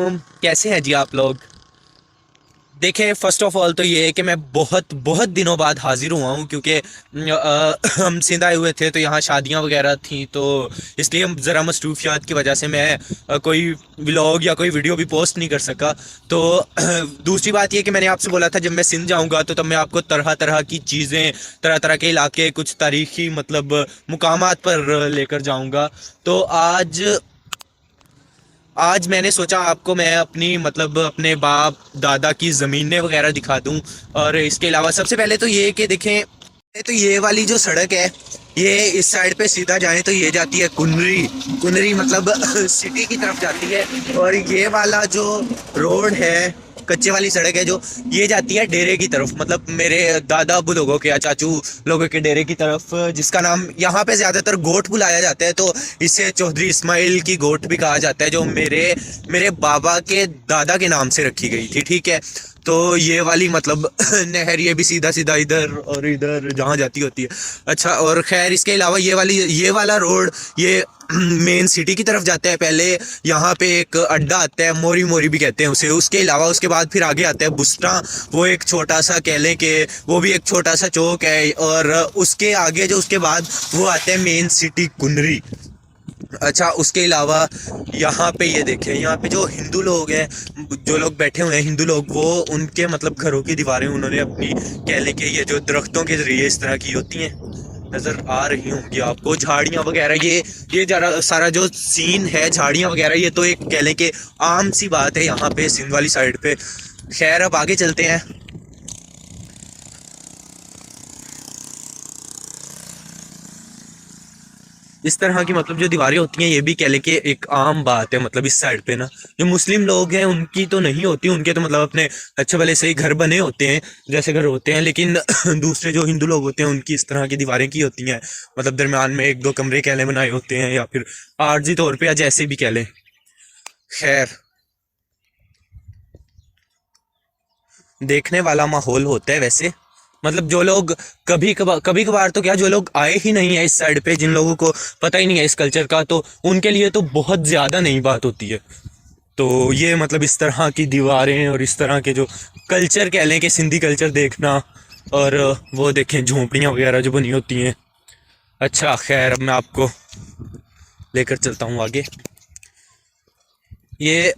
वालेकुम। कैसे हैं जी आप लोग। देखें, फ़र्स्ट ऑफ़ ऑल तो ये है कि मैं बहुत बहुत दिनों बाद हाज़िर हुआ हूँ, क्योंकि हम सिंध आए हुए थे तो यहाँ शादियाँ वगैरह थी, तो इसलिए हम ज़रा मसरूफियात की वजह से मैं कोई व्लॉग या कोई वीडियो भी पोस्ट नहीं कर सका। तो दूसरी बात ये कि मैंने आपसे बोला था जब मैं सिंध जाऊँगा तो तब मैं आपको तरह तरह की चीज़ें, तरह तरह के इलाके, कुछ तारीख़ी मतलब मुकामात पर लेकर जाऊँगा। तो आज आज मैंने सोचा आपको मैं अपनी मतलब अपने बाप दादा की ज़मीनें वगैरह दिखा दूं। और इसके अलावा सबसे पहले तो ये कि देखें, तो ये वाली जो सड़क है, ये इस साइड पे सीधा जाएं तो ये जाती है कुनरी। कुनरी मतलब सिटी की तरफ जाती है। और ये वाला जो रोड है, कच्चे वाली सड़क है जो, ये जाती है डेरे की तरफ, मतलब मेरे दादा अबू लोगों के या चाचू लोगों के डेरे की तरफ, जिसका नाम यहाँ पे ज़्यादातर गोट बुलाया जाता है, तो इसे चौधरी इस्माइल की गोट भी कहा जाता है, जो मेरे मेरे बाबा के दादा के नाम से रखी गई थी। ठीक है, तो ये वाली मतलब नहर, ये भी सीधा सीधा इधर और इधर जहाँ जाती होती है। अच्छा, और खैर इसके अलावा ये वाला रोड, ये मेन सिटी की तरफ जाता है। पहले यहाँ पे एक अड्डा आता है, मोरी मोरी भी कहते हैं उसे। उसके अलावा उसके बाद फिर आगे आता है बुस्टा, वो एक छोटा सा कह लें कि वो भी एक छोटा सा चौक है। और उसके आगे जो उसके बाद वो आता है मेन सिटी कुनरी। अच्छा, उसके अलावा यहाँ पे ये देखें, यहाँ पे जो हिंदू लोग हैं, जो लोग बैठे हुए हैं हिंदू लोग, वो उनके मतलब घरों की दीवारें उन्होंने अपनी कह लें कि ये जो दरख्तों के जरिए इस तरह की होती हैं, नज़र आ रही होंगी आपको। झाड़ियाँ वगैरह, ये जरा सारा जो सीन है, झाड़ियाँ वगैरह, ये तो एक कह लें कि आम सी बात है यहाँ पे सिंध वाली साइड पे। खैर, अब आगे चलते हैं। इस तरह की मतलब जो दीवारें होती हैं, ये भी कह लें कि एक आम बात है मतलब इस साइड पे ना। जो मुस्लिम लोग हैं उनकी तो नहीं होती, उनके तो मतलब अपने अच्छे भले से ही घर बने होते हैं, जैसे घर होते हैं, लेकिन दूसरे जो हिंदू लोग होते हैं उनकी इस तरह की दीवारें की होती हैं, मतलब दरमियान में एक दो कमरे कह लें बनाए होते हैं, या फिर आर्जी तौर पर, या जैसे भी कह लें। खैर, देखने वाला माहौल होता है वैसे। मतलब जो लोग कभी कभार तो क्या, जो लोग आए ही नहीं है इस साइड पे, जिन लोगों को पता ही नहीं है इस कल्चर का, तो उनके लिए तो बहुत ज़्यादा नई बात होती है। तो ये मतलब इस तरह की दीवारें और इस तरह के जो कल्चर कह लें कि सिंधी कल्चर देखना, और वो देखें झोंपड़ियाँ वगैरह जो बनी होती हैं। अच्छा, खैर अब मैं आपको लेकर चलता हूँ आगे। ये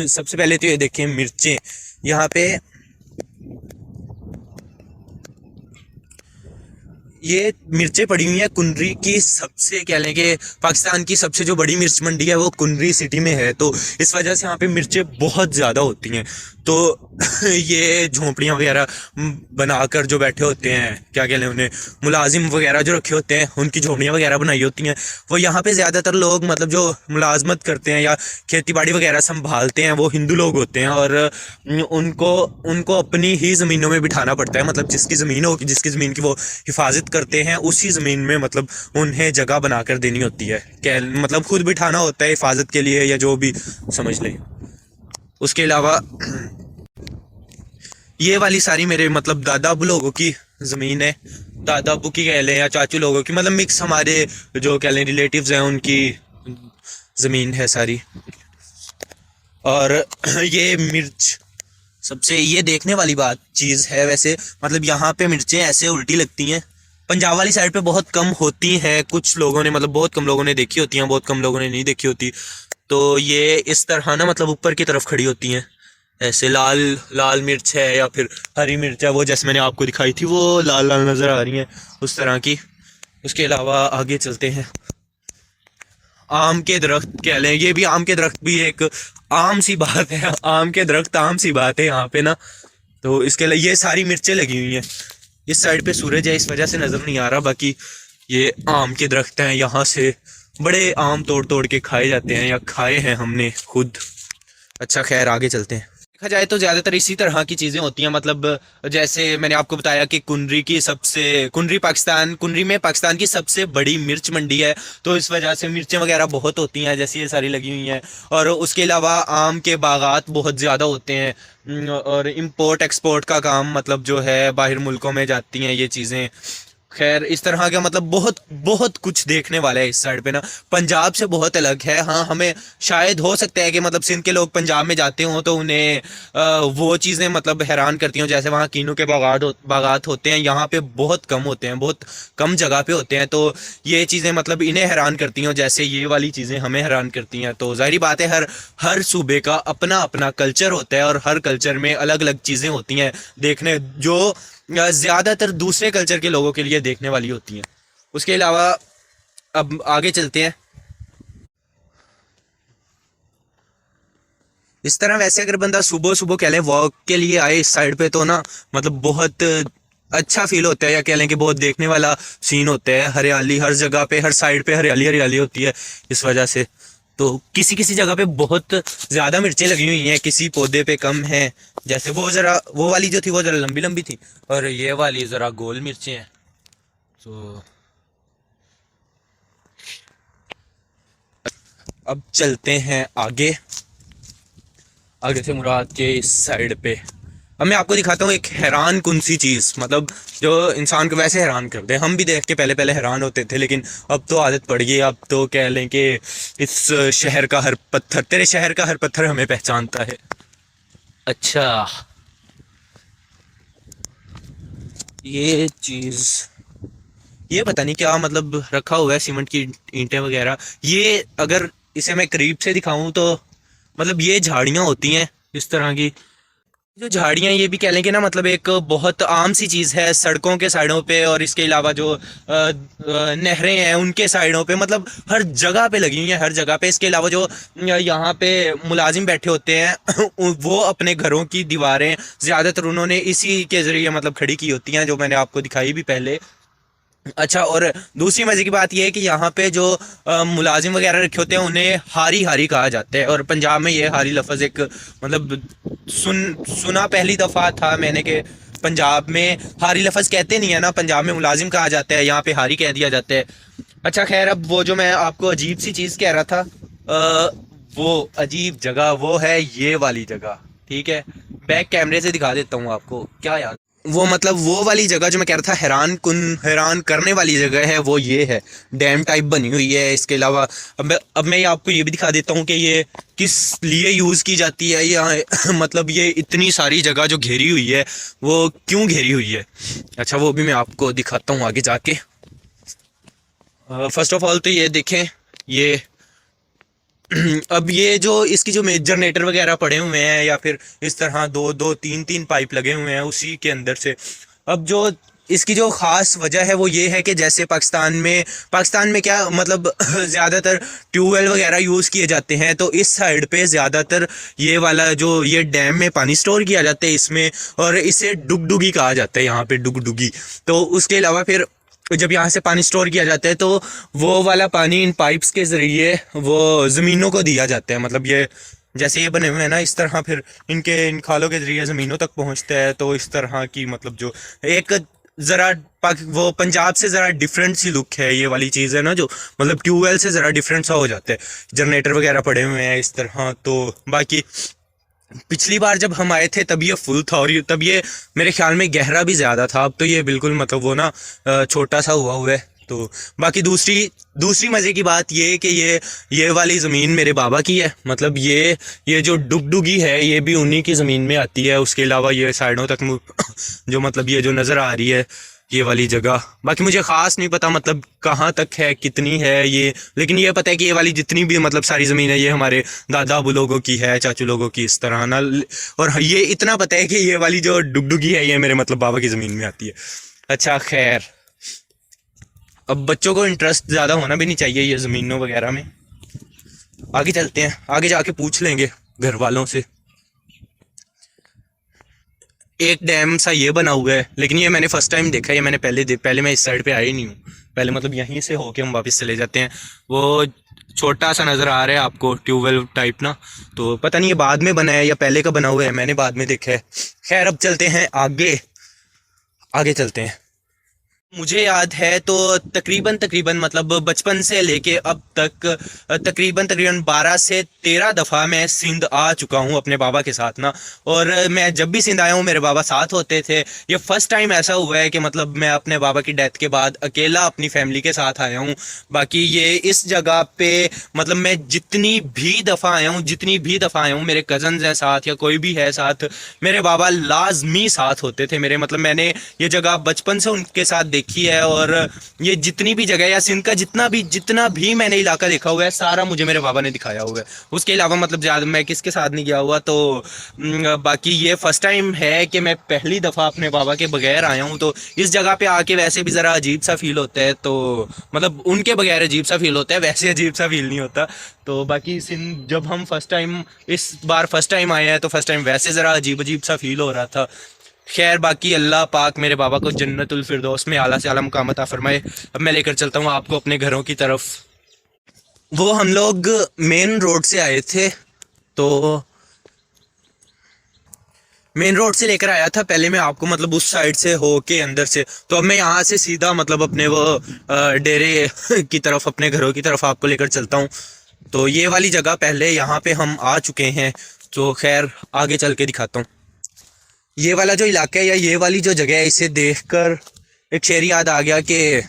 सबसे पहले तो ये देखें मिर्चें, यहाँ पे ये मिर्चें पड़ी हुई हैं कुनरी की। सबसे कह लें कि पाकिस्तान की सबसे जो बड़ी मिर्च मंडी है वो कुनरी सिटी में है, तो इस वजह से यहाँ पे मिर्चें बहुत ज़्यादा होती हैं। तो ये झोंपड़ियाँ वगैरह बनाकर जो बैठे होते हैं, क्या कह लें उन्हें, मुलाजिम वगैरह जो रखे होते हैं, उनकी झोंपड़ियाँ वगैरह बनाई होती हैं। वो यहाँ पे ज़्यादातर लोग मतलब जो मुलाजमत करते हैं या खेती बाड़ी वगैरह संभालते हैं, वो हिंदू लोग होते हैं। और उनको उनको अपनी ही ज़मीनों में बिठाना पड़ता है, मतलब जिसकी ज़मीन हो, जिसकी ज़मीन की वो हिफाजत करते हैं, उसी ज़मीन में मतलब उन्हें जगह बनाकर देनी होती है। क्या मतलब खुद बिठाना होता है हिफाजत के लिए, या जो भी समझ लें। उसके अलावा ये वाली सारी मेरे मतलब दादा अबू लोगों की ज़मीन है। दादा अबू की कह लें या चाचू लोगों की, मतलब मिक्स हमारे जो कह लें रिलेटिव्स हैं, उनकी ज़मीन है सारी। और ये मिर्च सबसे ये देखने वाली बात चीज़ है वैसे, मतलब यहाँ पे मिर्चें ऐसे उल्टी लगती हैं। पंजाब वाली साइड पे बहुत कम होती हैं, कुछ लोगों ने मतलब बहुत कम लोगों ने देखी होती हैं, बहुत कम लोगों ने नहीं देखी होती। तो ये इस तरह ना मतलब ऊपर की तरफ खड़ी होती हैं, ऐसे लाल लाल मिर्च है या फिर हरी मिर्च है, वो जैसे मैंने आपको दिखाई थी वो लाल लाल नज़र आ रही हैं, उस तरह की। उसके अलावा आगे चलते हैं। आम के दरख्त कह लें, ये भी आम के दरख्त भी एक आम सी बात है, आम के दरख्त आम सी बात है यहाँ पे ना। तो इसके लिए ये सारी मिर्चें लगी हुई हैं। इस साइड पे सूरज है, इस वजह से नज़र नहीं आ रहा, बाकी ये आम के दरख्त हैं, यहाँ से बड़े आम तोड़ तोड़ के खाए जाते हैं, या खाए हैं हमने खुद। अच्छा, खैर आगे चलते हैं। देखा जाए तो ज़्यादातर इसी तरह की चीज़ें होती हैं, मतलब जैसे मैंने आपको बताया कि कुनरी में पाकिस्तान की सबसे बड़ी मिर्च मंडी है, तो इस वजह से मिर्चें वगैरह बहुत होती हैं, जैसे ये सारी लगी हुई हैं। और उसके अलावा आम के बागात बहुत ज़्यादा होते हैं। और इम्पोर्ट एक्सपोर्ट का काम मतलब जो है बाहर मुल्कों में जाती हैं ये चीज़ें। खैर इस तरह का मतलब बहुत बहुत कुछ देखने वाला है इस साइड पे ना। पंजाब से बहुत अलग है। हाँ, हमें शायद हो सकता है कि मतलब सिंध के लोग पंजाब में जाते हों तो उन्हें वो चीज़ें मतलब हैरान करती हों, जैसे वहाँ कीनों के बागात होते हैं, यहाँ पे बहुत कम होते हैं, बहुत कम जगह पे होते हैं। तो ये चीज़ें मतलब इन्हें हैरान करती हों जैसे ये वाली चीज़ें हमें हैरान करती हैं। तो जाहिर बात है हर हर सूबे का अपना अपना कल्चर होता है और हर कल्चर में अलग अलग चीज़ें होती हैं देखने, जो ज़्यादातर दूसरे कल्चर के लोगों के लिए देखने वाली होती हैं। उसके अलावा अब आगे चलते हैं। इस तरह वैसे अगर बंदा सुबह सुबह कह लें वॉक के लिए आए इस साइड पे तो ना मतलब बहुत अच्छा फील होता है, या कह लें कि बहुत देखने वाला सीन होता है। हरियाली हर जगह पे, हर साइड पे हरियाली हरियाली होती है इस वजह से। तो किसी किसी जगह पे बहुत ज़्यादा मिर्चें लगी हुई हैं, किसी पौधे पे कम है। जैसे वो ज़रा वो वाली जो थी वो ज़रा लंबी लंबी थी और ये वाली ज़रा गोल मिर्चें हैं। तो अब चलते हैं आगे, आगे से मुराद के इस साइड पे। अब मैं आपको दिखाता हूँ एक हैरान कुन सी चीज़, मतलब जो इंसान को वैसे हैरान कर दे। हम भी देख के पहले पहले हैरान होते थे, लेकिन अब तो आदत पड़ गई। अब तो कह लें कि इस शहर का हर पत्थर, तेरे शहर का हर पत्थर हमें पहचानता है। अच्छा, ये चीज़, ये पता नहीं क्या मतलब रखा हुआ है, सीमेंट की ईंटें वगैरह। ये अगर इसे मैं करीब से दिखाऊं तो मतलब ये झाड़ियाँ होती हैं इस तरह की। जो झाड़ियाँ ये भी कह लें कि ना मतलब एक बहुत आम सी चीज़ है सड़कों के साइडों पे, और इसके अलावा जो नहरें हैं उनके साइडों पे, मतलब हर जगह पे लगी हुई हैं, हर जगह पे। इसके अलावा जो यहाँ पे मुलाजिम बैठे होते हैं वो अपने घरों की दीवारें ज़्यादातर उन्होंने इसी के ज़रिए मतलब खड़ी की होती हैं, जो मैंने आपको दिखाई भी पहले। अच्छा, और दूसरी मजे की बात यह है कि यहाँ पे जो मुलाजिम वगैरह रखे होते हैं उन्हें हारी हारी कहा जाता है। और पंजाब में ये हारी लफ्ज़ एक मतलब सुना पहली दफ़ा था मैंने कि पंजाब में हारी लफ्ज़ कहते नहीं है ना, पंजाब में मुलाजिम कहा जाता है, यहाँ पे हारी कह दिया जाता है। अच्छा खैर, अब वो जो मैं आपको अजीब सी चीज़ कह रहा था, वो अजीब जगह वो है ये वाली जगह। ठीक है, बैक कैमरे से दिखा देता हूँ आपको। क्या यार, वो मतलब वो वाली जगह जो मैं कह रहा था हैरान करने वाली जगह है, वो ये है। डैम टाइप बनी हुई है। इसके अलावा अब मैं आपको ये भी दिखा देता हूँ कि ये किस लिए यूज़ की जाती है, या मतलब ये इतनी सारी जगह जो घेरी हुई है वो क्यों घेरी हुई है। अच्छा, वो भी मैं आपको दिखाता हूँ आगे जाके। फर्स्ट ऑफ ऑल तो ये देखें, ये अब ये जो इसकी जो जनरेटर वगैरह पड़े हुए हैं, या फिर इस तरह दो दो तीन तीन पाइप लगे हुए हैं उसी के अंदर से। अब जो इसकी जो ख़ास वजह है वो ये है कि जैसे पाकिस्तान में क्या मतलब ज़्यादातर ट्यूबवेल वगैरह यूज़ किए जाते हैं, तो इस साइड पे ज़्यादातर ये वाला जो ये डैम में पानी स्टोर किया जाता है इसमें, और इसे डुगडुगी कहा जाता है यहाँ पे, डुगडुगी। तो उसके अलावा फिर जब यहाँ से पानी स्टोर किया जाता है तो वो वाला पानी इन पाइप्स के ज़रिए वो ज़मीनों को दिया जाता है। मतलब ये जैसे ये बने हुए हैं ना इस तरह, फिर इन खालों के ज़रिए ज़मीनों तक पहुँचता है। तो इस तरह की मतलब जो एक ज़रा वो पंजाब से ज़रा डिफरेंट सी लुक है ये वाली चीज़ है ना, जो मतलब ट्यूबवेल से ज़रा डिफरेंट सा हो जाता है। जनरेटर वगैरह पड़े हुए हैं इस तरह। तो बाकी पिछली बार जब हम आए थे तब ये फुल था, और तब ये मेरे ख्याल में गहरा भी ज़्यादा था। अब तो ये बिल्कुल मतलब वो ना छोटा सा हुआ है। तो बाकी दूसरी दूसरी मज़े की बात ये है कि ये वाली ज़मीन मेरे बाबा की है। मतलब ये जो डुगडुगी है ये भी उन्हीं की ज़मीन में आती है। उसके अलावा ये साइडों तक जो मतलब ये जो नज़र आ रही है ये वाली जगह, बाकी मुझे ख़ास नहीं पता मतलब कहाँ तक है, कितनी है ये। लेकिन ये पता है कि ये वाली जितनी भी मतलब सारी ज़मीन है ये हमारे दादा अबू लोगों की है, चाचू लोगों की, इस तरह ना। और ये इतना पता है कि ये वाली जो डुगडुगी है ये मेरे मतलब बाबा की ज़मीन में आती है। अच्छा खैर, अब बच्चों को इंटरेस्ट ज़्यादा होना भी नहीं चाहिए ये ज़मीनों वगैरह में। आगे चलते हैं, आगे जाके पूछ लेंगे घर वालों से। एक डैम सा ये बना हुआ है, लेकिन ये मैंने फर्स्ट टाइम देखा है। ये मैंने पहले मैं इस साइड पे आया ही नहीं हूँ। पहले मतलब यहीं से होके हम वापस चले जाते हैं। वो छोटा सा नज़र आ रहा है आपको, ट्यूबवेल टाइप ना। तो पता नहीं ये बाद में बना है या पहले का बना हुआ है, मैंने बाद में देखा है। खैर अब चलते हैं आगे, आगे चलते हैं। मुझे याद है तो तकरीबन तकरीबन मतलब बचपन से लेके अब तक तकरीबन तकरीबन 12 से 13 दफ़ा मैं सिंध आ चुका हूँ अपने बाबा के साथ ना। और मैं जब भी सिंध आया हूँ मेरे बाबा साथ होते थे। ये फर्स्ट टाइम ऐसा हुआ है कि मतलब मैं अपने बाबा की डेथ के बाद अकेला अपनी फैमिली के साथ आया हूँ। बाकी ये इस जगह पे मतलब मैं जितनी भी दफ़ा आया हूँ, जितनी भी दफ़ा आया हूँ, मेरे कज़न्स हैं साथ या कोई भी है साथ, मेरे बाबा लाजमी साथ होते थे मेरे। मतलब मैंने ये जगह बचपन से उनके साथ देखी है। और ये जितनी भी जगह या सिंध का जितना भी मैंने इलाका देखा हुआ है सारा मुझे मेरे बाबा ने दिखाया हुआ है। उसके अलावा मतलब ज़्यादा मैं किसके साथ नहीं गया हुआ। तो बाकी ये फर्स्ट टाइम है कि मैं पहली दफ़ा अपने बाबा के बगैर आया हूँ। तो इस जगह पे आके वैसे भी ज़रा अजीब सा फील होता है। तो मतलब उनके बगैर अजीब सा फील होता है, वैसे अजीब सा फील नहीं होता। तो बाकी सिंध जब हम फर्स्ट टाइम इस बार फर्स्ट टाइम आए हैं तो फर्स्ट टाइम वैसे ज़रा अजीब अजीब सा फील हो रहा था। खैर बाकी अल्लाह पाक मेरे बाबा को जन्नतुल फिरदौस में आला से आला मुकाम अता फरमाए। अब मैं लेकर चलता हूँ आपको अपने घरों की तरफ। वो हम लोग मेन रोड से आए थे। तो मेन रोड से लेकर आया था पहले मैं आपको, मतलब उस साइड से हो के अंदर से। तो अब मैं यहाँ से सीधा मतलब अपने वो डेरे की तरफ, अपने घरों की तरफ आपको लेकर चलता हूँ। तो ये वाली जगह पहले यहाँ पे हम आ चुके हैं। तो खैर आगे चल के दिखाता हूँ। ये वाला जो इलाका है या ये वाली जो जगह है, इसे देखकर एक शेर याद आ गया कि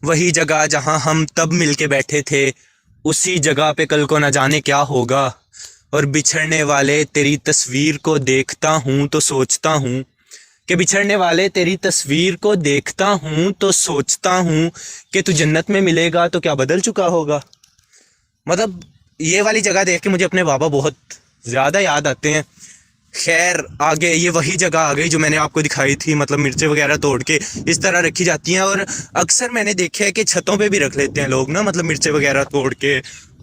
वही जगह जहाँ हम तब मिल के बैठे थे, उसी जगह पे कल को न जाने क्या होगा। और बिछड़ने वाले तेरी तस्वीर को देखता हूँ तो सोचता हूँ कि बिछड़ने वाले तेरी तस्वीर को देखता हूँ तो सोचता हूँ कि तू जन्नत में मिलेगा तो क्या बदल चुका होगा। मतलब ये वाली जगह देख के मुझे अपने बाबा बहुत ज़्यादा याद आते हैं। खैर आगे ये वही जगह आ गई जो मैंने आपको दिखाई थी। मतलब मिर्चें वगैरह तोड़ के इस तरह रखी जाती हैं। और अक्सर मैंने देखा है कि छतों पे भी रख लेते हैं लोग ना, मतलब मिर्चें वगैरह तोड़ के।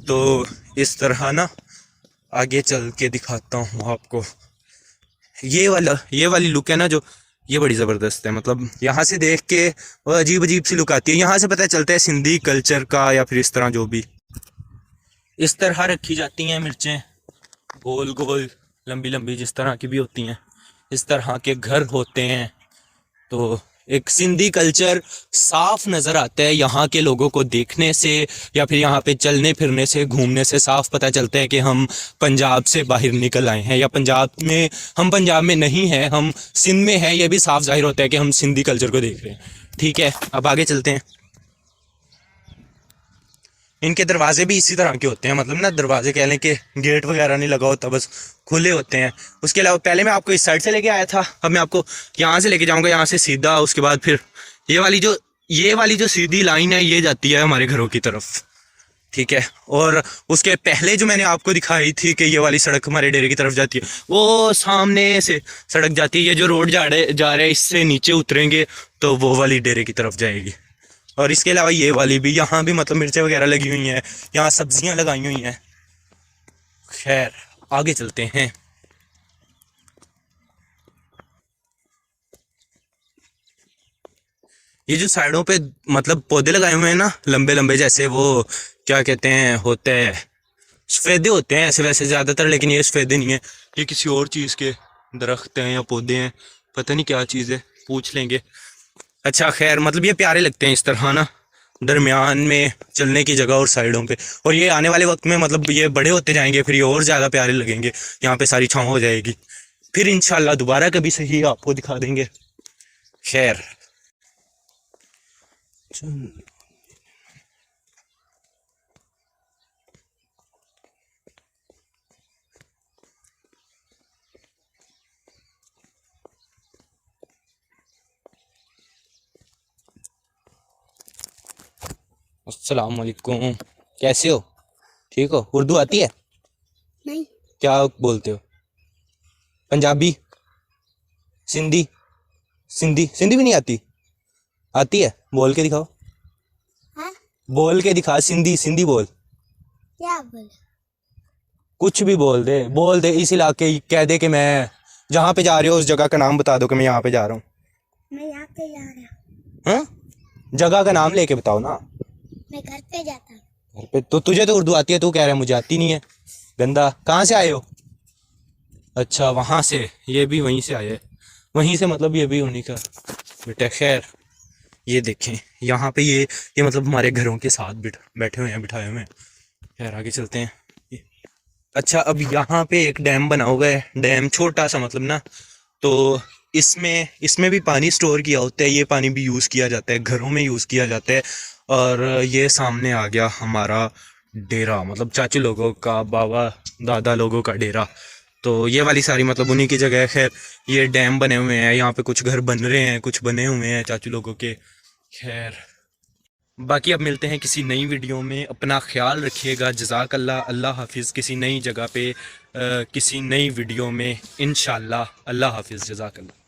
तो इस तरह ना आगे चल के दिखाता हूँ आपको। ये वाली लुक है ना जो, ये बड़ी ज़बरदस्त है। मतलब यहाँ से देख के वो अजीब अजीब सी लुक आती है। यहाँ से पता चलता है सिंधी कल्चर का, या फिर इस तरह जो भी इस तरह रखी जाती हैं मिर्चें, गोल गोल लंबी लंबी जिस तरह की भी होती हैं, इस तरह के घर होते हैं। तो एक सिंधी कल्चर साफ नज़र आता है यहाँ के लोगों को देखने से, या फिर यहाँ पे चलने फिरने से, घूमने से साफ पता चलता है कि हम पंजाब से बाहर निकल आए हैं, या पंजाब में नहीं हैं, हम सिंध में हैं। ये भी साफ जाहिर होता है कि हम सिंधी कल्चर को देख रहे हैं। ठीक है अब आगे चलते हैं। इनके दरवाजे भी इसी तरह के होते हैं। मतलब ना दरवाजे कह लें कि गेट वगैरह नहीं लगा होता, बस खुले होते हैं। उसके अलावा पहले मैं आपको इस साइड से लेके आया था, अब मैं आपको यहाँ से लेके जाऊँगा, यहाँ से सीधा। उसके बाद फिर ये वाली जो सीधी लाइन है ये जाती है हमारे घरों की तरफ। ठीक है। और उसके पहले जो मैंने आपको दिखाई थी कि ये वाली सड़क हमारे डेरे की तरफ जाती है, वो सामने से सड़क जाती है। ये जो रोड जा रहे हैं इससे नीचे उतरेंगे तो वो वाली डेरे की तरफ जाएगी। और इसके अलावा ये वाली भी, यहाँ भी मतलब मिर्चें वगैरह लगी हुई हैं, यहाँ सब्जियां लगाई हुई हैं। खैर आगे चलते हैं। ये जो साइडों पे मतलब पौधे लगाए हुए हैं ना, लंबे लंबे, जैसे वो क्या कहते हैं, होते हैं सफेदे होते हैं ऐसे वैसे ज़्यादातर, लेकिन ये सफेदे नहीं है, ये किसी और चीज़ के दरख्त हैं या पौधे हैं, पता नहीं क्या चीज़ है, पूछ लेंगे। अच्छा खैर मतलब ये प्यारे लगते हैं इस तरह ना, दरमियान में चलने की जगह और साइडों पे। और ये आने वाले वक्त में मतलब ये बड़े होते जाएंगे, फिर ये और ज़्यादा प्यारे लगेंगे, यहाँ पे सारी छाँव हो जाएगी। फिर इंशाल्लाह दोबारा कभी सही आपको दिखा देंगे। खैर अस्सलाम वालेकुम, कैसे हो? ठीक हो? उर्दू आती है? नहीं। क्या बोलते हो? पंजाबी, सिंधी? सिंधी भी नहीं आती? आती है, बोल के दिखाओ। हाँ? बोल के दिखा, सिंधी सिंधी बोल। क्या बोले? कुछ भी बोल दे इस इलाके, कह दे कि मैं जहाँ पे जा रहे हो उस जगह का नाम बता दो कि मैं यहाँ पे जा रहा हूँ। मैं यहाँ पे जा रहा। हाँ, जगह का नाम लेके बताओ ना। मैं घर पे जाता हूँ। घर पे तो तुझे तो उर्दू आती है, तू कह रहा है मुझे आती नहीं है। गंदा, कहाँ से आए हो? अच्छा वहाँ से, ये भी वहीं से आए, वहीं से मतलब ये भी उन्हीं का बेटा। खैर ये देखें यहाँ पे ये मतलब हमारे घरों के साथ बैठे हुए हैं, बिठाए हुए हैं। खैर आगे चलते हैं। अच्छा, अब यहाँ पे एक डैम बना हुआ है, डैम छोटा सा मतलब ना, तो इसमें भी पानी स्टोर किया होता है। ये पानी भी यूज़ किया जाता है, घरों में यूज़ किया जाता है। और ये सामने आ गया हमारा डेरा, मतलब चाचू लोगों का, बाबा दादा लोगों का डेरा। तो ये वाली सारी मतलब उन्हीं की जगह है। खैर ये डैम बने हुए हैं, यहाँ पे कुछ घर बन रहे हैं, कुछ बने हुए हैं चाचू लोगों के। खैर बाकी अब मिलते हैं किसी नई वीडियो में। अपना ख्याल रखिएगा। जज़ाक अल्लाह, अल्लाह हाफिज़। किसी नई जगह पे किसी नई वीडियो में इंशाल्लाह। अल्लाह हाफिज़, जज़ाक अल्लाह।